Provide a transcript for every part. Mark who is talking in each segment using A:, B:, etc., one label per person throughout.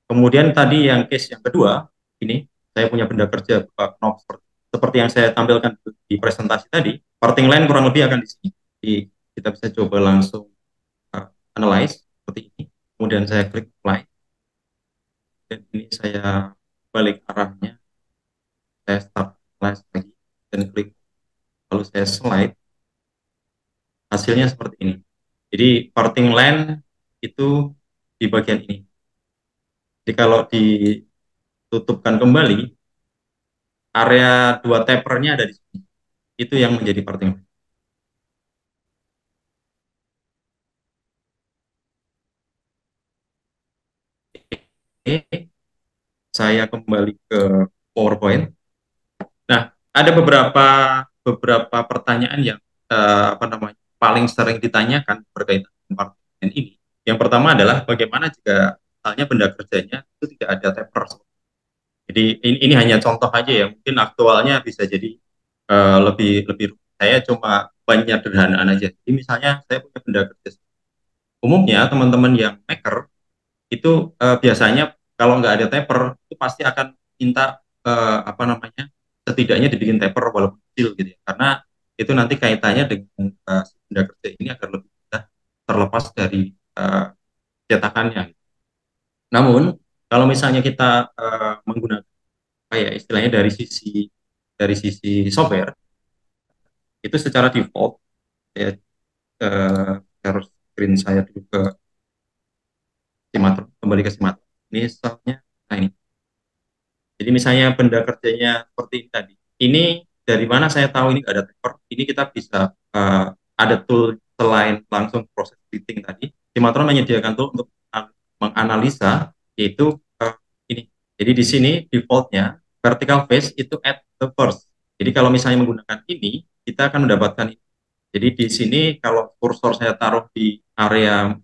A: Kemudian tadi yang case yang kedua, ini saya punya benda kerja berupa knob seperti yang saya tampilkan di presentasi tadi. Parting line kurang lebih akan di sini. Jadi kita bisa coba langsung analyze seperti ini. Kemudian saya klik apply dan ini saya balik arahnya, saya start analyze lagi dan klik, lalu saya slide, hasilnya seperti ini. Jadi parting line itu di bagian ini. Jadi kalau ditutupkan kembali, area dua tapernya ada di sini. Itu yang menjadi parting line. Oke, saya kembali ke PowerPoint. Nah, ada beberapa pertanyaan yang apa namanya paling sering ditanyakan berkaitan dengan parting line ini. Yang pertama adalah bagaimana jika misalnya benda kerjanya itu tidak ada taper. Jadi ini hanya contoh aja ya, mungkin aktualnya bisa jadi lebih lebih saya cuma penyederhanaan aja. Jadi misalnya saya punya benda kerja. Umumnya teman-teman yang maker itu biasanya kalau nggak ada taper itu pasti akan minta apa namanya setidaknya dibikin taper walaupun kecil gitu ya, karena itu nanti kaitannya dengan benda kerja ini agar lebih mudah terlepas dari cetakannya. Namun kalau misalnya kita menggunakan apa ya istilahnya dari sisi software itu secara default ya, share screen saya dulu ke simatron, kembali ke simatron. Misalnya, nah ini. Jadi misalnya benda kerjanya seperti ini tadi. Ini dari mana saya tahu ini nggak ada taper? Ini kita bisa ada tool selain langsung proses editing tadi. Simatron menyediakan tool untuk menganalisa yaitu ini. Jadi di sini defaultnya vertical face itu at the first. Jadi kalau misalnya menggunakan ini, kita akan mendapatkan ini. Jadi di sini kalau kursor saya taruh di area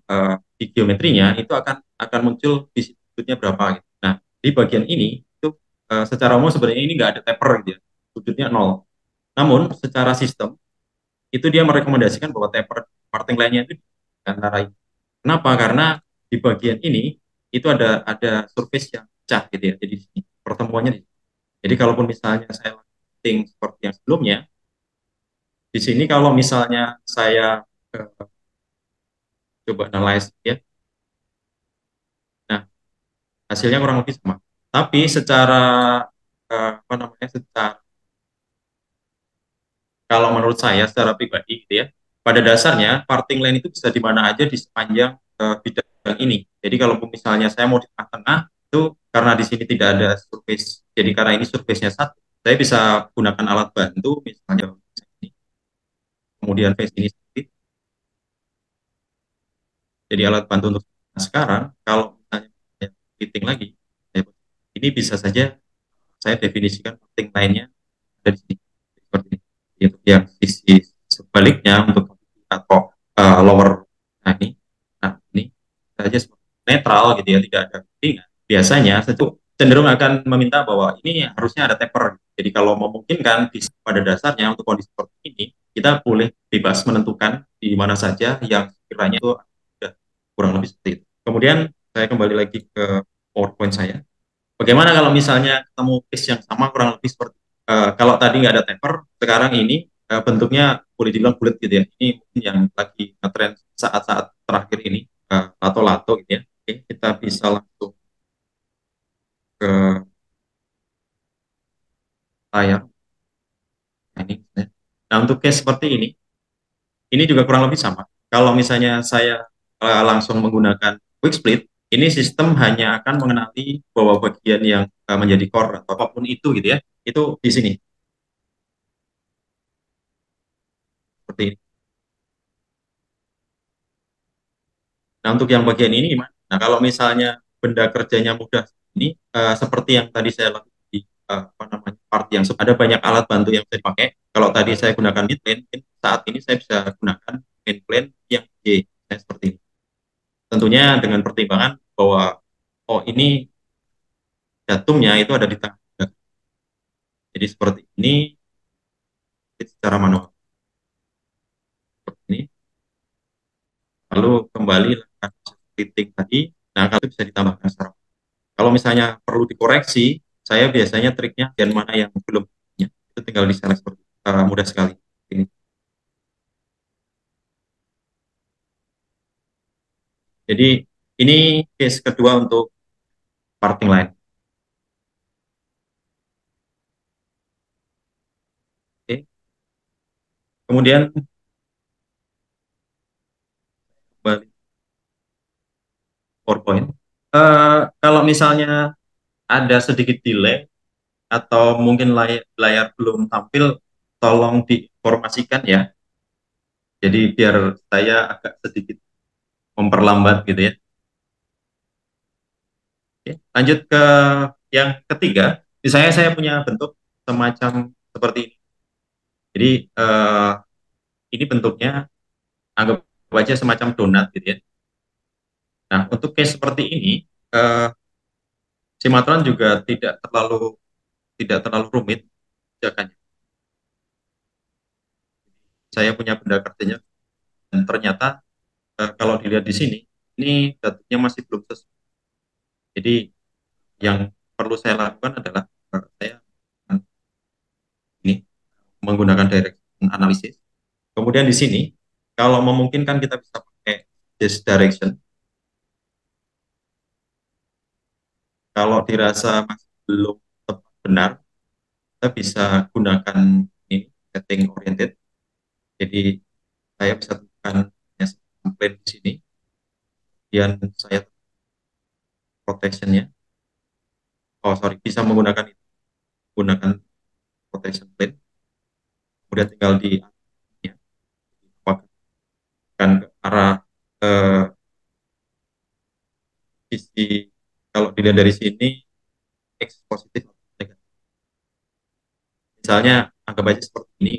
A: di geometrinya itu akan muncul di sudutnya berapa gitu. Nah, di bagian ini itu secara umum sebenarnya ini nggak ada taper gitu ya. Sudutnya nol. Namun secara sistem itu dia merekomendasikan bahwa taper parting lainnya itu di antara ini. Kenapa? Karena di bagian ini itu ada surface yang pecah gitu ya. Jadi di sini pertemuannya di sini. Jadi kalaupun misalnya saya setting seperti yang sebelumnya, di sini kalau misalnya saya coba analyze ya. Nah, hasilnya kurang lebih sama. Tapi secara apa namanya? Secara kalau menurut saya secara pribadi gitu ya, pada dasarnya parting line itu bisa di mana aja di sepanjang bidang ini. Jadi kalau misalnya saya mau di tengah-tengah itu karena di sini tidak ada surface. Jadi karena ini surface-nya satu, saya bisa gunakan alat bantu misalnya ini. Kemudian face ini sedikit. Jadi alat bantu untuk sekarang kalau misalnya saya fitting lagi, ini bisa saja saya definisikan parting line-nya dari sini seperti ini. Untuk yang sisi sebaliknya untuk atau lower, nah ini saja netral gitu ya, tidak ada kepentingan. Biasanya cenderung akan meminta bahwa ini harusnya ada taper. Jadi kalau memungkinkan pada dasarnya untuk kondisi seperti ini kita boleh bebas menentukan di mana saja yang sekiranya itu sudah kurang lebih seperti itu. Kemudian saya kembali lagi ke PowerPoint saya. Bagaimana kalau misalnya ketemu case yang sama kurang lebih seperti kalau tadi nggak ada taper, sekarang ini bentuknya boleh dibilang bulat gitu ya. Ini mungkin yang lagi ngetrend saat-saat terakhir ini, lato-lato gitu ya. Oke, kita bisa langsung ke layar. Nah, ini. Nah, untuk case seperti ini juga kurang lebih sama. Kalau misalnya saya langsung menggunakan quick split, ini sistem hanya akan mengenali bahwa bagian yang menjadi core atau apapun itu gitu ya, itu di sini seperti ini. Nah, untuk yang bagian ini gimana? Nah, kalau misalnya benda kerjanya mudah ini seperti yang tadi saya lakukan di apa namanya part yang ada banyak alat bantu yang bisa dipakai. Kalau tadi saya gunakan mid plane, saat ini saya bisa gunakan main plane yang J. Nah, seperti ini. Tentunya dengan pertimbangan bahwa oh ini datumnya itu ada di tengah. Jadi seperti ini secara manual seperti ini. Lalu kembali lakukan titik tadi. Nah, kalau itu bisa ditambahkan secara Kalau misalnya perlu dikoreksi, saya biasanya triknya bagian mana yang belum punya. Itu tinggal diselect seperti mudah sekali. Ini. Jadi ini case kedua untuk parting line. Oke. Kemudian kembali PowerPoint. Kalau misalnya ada sedikit delay atau mungkin layar belum tampil, tolong diinformasikan ya. Jadi biar saya agak sedikit memperlambat gitu ya. Oke, lanjut ke yang ketiga. Misalnya saya punya bentuk semacam seperti ini. Jadi ini bentuknya anggap aja semacam donat gitu ya. Nah, untuk case seperti ini, eh, simatron juga tidak terlalu rumit kerjakannya. Saya punya benda kerjanya dan ternyata kalau dilihat di sini, ini datuknya masih belum sesuai. Jadi yang perlu saya lakukan adalah saya ini menggunakan direction analysis. Kemudian di sini, kalau memungkinkan kita bisa pakai this direction. Kalau dirasa masih belum tepat benar, kita bisa gunakan ini setting oriented. Jadi saya bisa tentukan plane di sini, kemudian saya protectionnya. Oh sorry, bisa menggunakan itu, gunakan protection plane. Kemudian tinggal di ya, ke arah eh, sisi, kalau dilihat dari sini X positif atau negatif. Misalnya anggap aja seperti ini.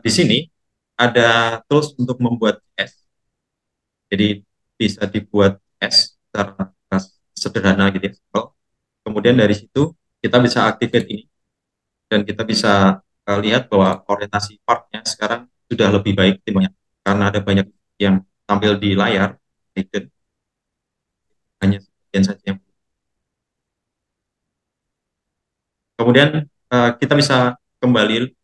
A: Di sini ada tools untuk membuat S. Jadi bisa dibuat S secara sederhana gitu ya. Kemudian dari situ kita bisa activate ini dan kita bisa lihat bahwa orientasi partnya sekarang sudah lebih baik timnya karena ada banyak yang tampil di layar hidden, hanya sebagian saja yang. Kemudian kita bisa kembali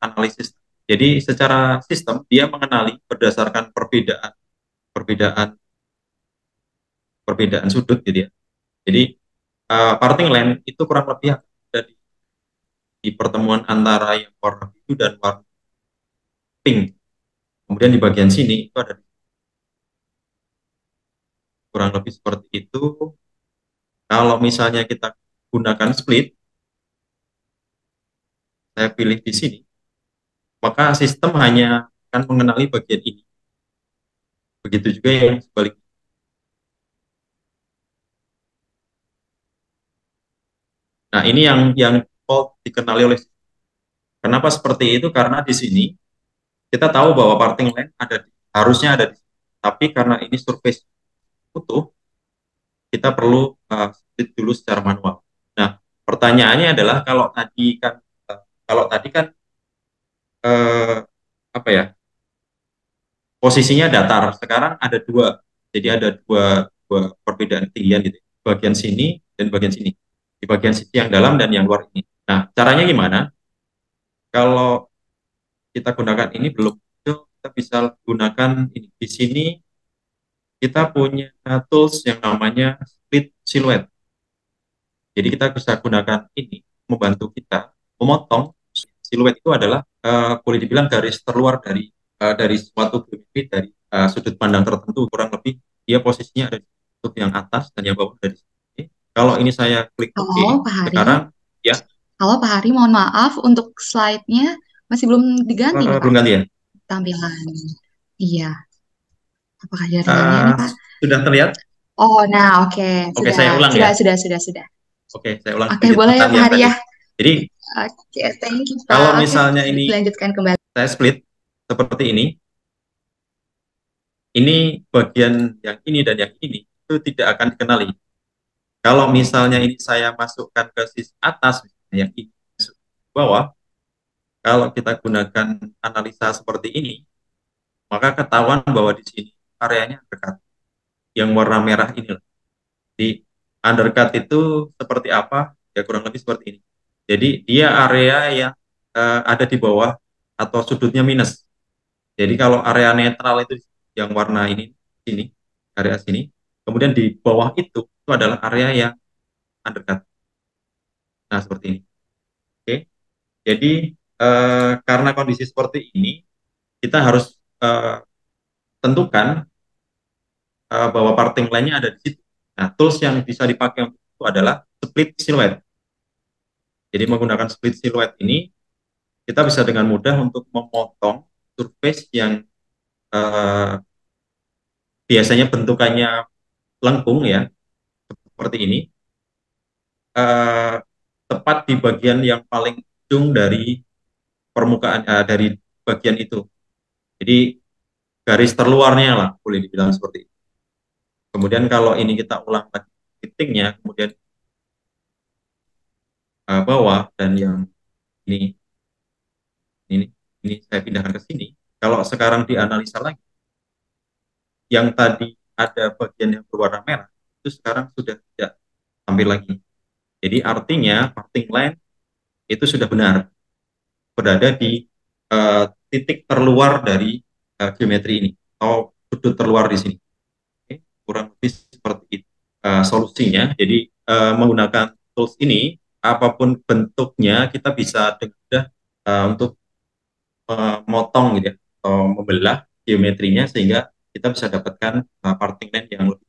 A: analisis. Jadi secara sistem dia mengenali berdasarkan perbedaan perbedaan perbedaan sudut gitu ya. Jadi parting line itu kurang lebih ada di pertemuan antara yang warna biru dan warna pink. Kemudian di bagian sini itu ada kurang lebih seperti itu. Kalau misalnya kita gunakan split, saya pilih di sini, maka sistem hanya akan mengenali bagian ini. Begitu juga yang sebaliknya. Nah, ini yang default dikenali oleh sistem. Kenapa seperti itu? Karena di sini kita tahu bahwa parting line harusnya ada di sini. Tapi karena ini surface utuh, kita perlu split dulu secara manual. Nah, pertanyaannya adalah kalau tadi kan eh, apa ya, posisinya datar. Sekarang ada dua, jadi ada dua perbedaan ketinggian gitu. Bagian sini dan bagian sini. Di bagian sisi yang dalam dan yang luar ini. Nah, caranya gimana? Kalau kita gunakan ini belum muncul, kita bisa gunakan ini. Di sini kita punya tools yang namanya split silhouette. Jadi kita bisa gunakan ini membantu kita memotong siluet itu adalah boleh dibilang garis terluar dari suatu geometri dari sudut pandang tertentu kurang lebih dia posisinya ada di sudut yang atas dan yang bawah dari sini. Kalau ini saya klik OK,
B: Halo Pak Hari,
A: sekarang ya
B: halo Pak Hari, mohon maaf untuk slide-nya masih belum diganti nih Pak,
A: belum ganti ya.
B: tampilan. Iya, apakah ada riangnya
A: Uh,
B: nih Pak?
A: sudah terlihat?
B: Oh, nah oke,
A: Oke,
B: sudah,
A: saya ulang
B: sudah,
A: ya.
B: sudah, sudah, sudah.
A: Oke, saya ulang
B: Oke,
A: sedikit
B: boleh ya
A: tentang
B: Pak
A: yang
B: Hari
A: tadi.
B: ya?
A: Jadi
B: Oke, thank you Pak.
A: kalau
B: Oke,
A: misalnya ini
B: dilanjutkan kembali.
A: saya split seperti ini bagian yang ini dan yang ini itu tidak akan dikenali. Kalau misalnya ini saya masukkan ke sisi atas, yang ini masuk ke bawah, kalau kita gunakan analisa seperti ini, maka ketahuan bahwa di sini areanya dekat. Yang warna merah ini. Jadi undercut itu seperti apa? Ya kurang lebih seperti ini. Jadi dia area yang ada di bawah atau sudutnya minus. Jadi kalau area netral itu yang warna ini, sini, area sini. Kemudian di bawah itu adalah area yang undercut. Nah seperti ini. Oke. Jadi karena kondisi seperti ini, kita harus tentukan bahwa parting line-nya ada di situ. Nah, tools yang bisa dipakai untuk itu adalah split silhouette. Jadi menggunakan split silhouette ini, kita bisa dengan mudah untuk memotong surface yang uh, biasanya bentukannya lengkung ya, seperti ini, uh, tepat di bagian yang paling ujung dari permukaan, dari bagian itu. Jadi garis terluarnya lah, boleh dibilang seperti itu. Kemudian kalau ini kita ulang lagi fittingnya, kemudian bawah dan yang ini ini ini saya pindahkan ke sini. Kalau sekarang dianalisa lagi, yang tadi ada bagian yang berwarna merah itu sekarang sudah tidak tampil lagi. Jadi artinya parting line itu sudah benar berada di titik terluar dari geometri ini atau sudut terluar di sini. Oke, kurang lebih seperti itu solusinya. Jadi menggunakan tools ini apapun bentuknya kita bisa dengan mudah untuk memotong gitu ya, atau membelah geometrinya sehingga kita bisa dapatkan parting line yang lebih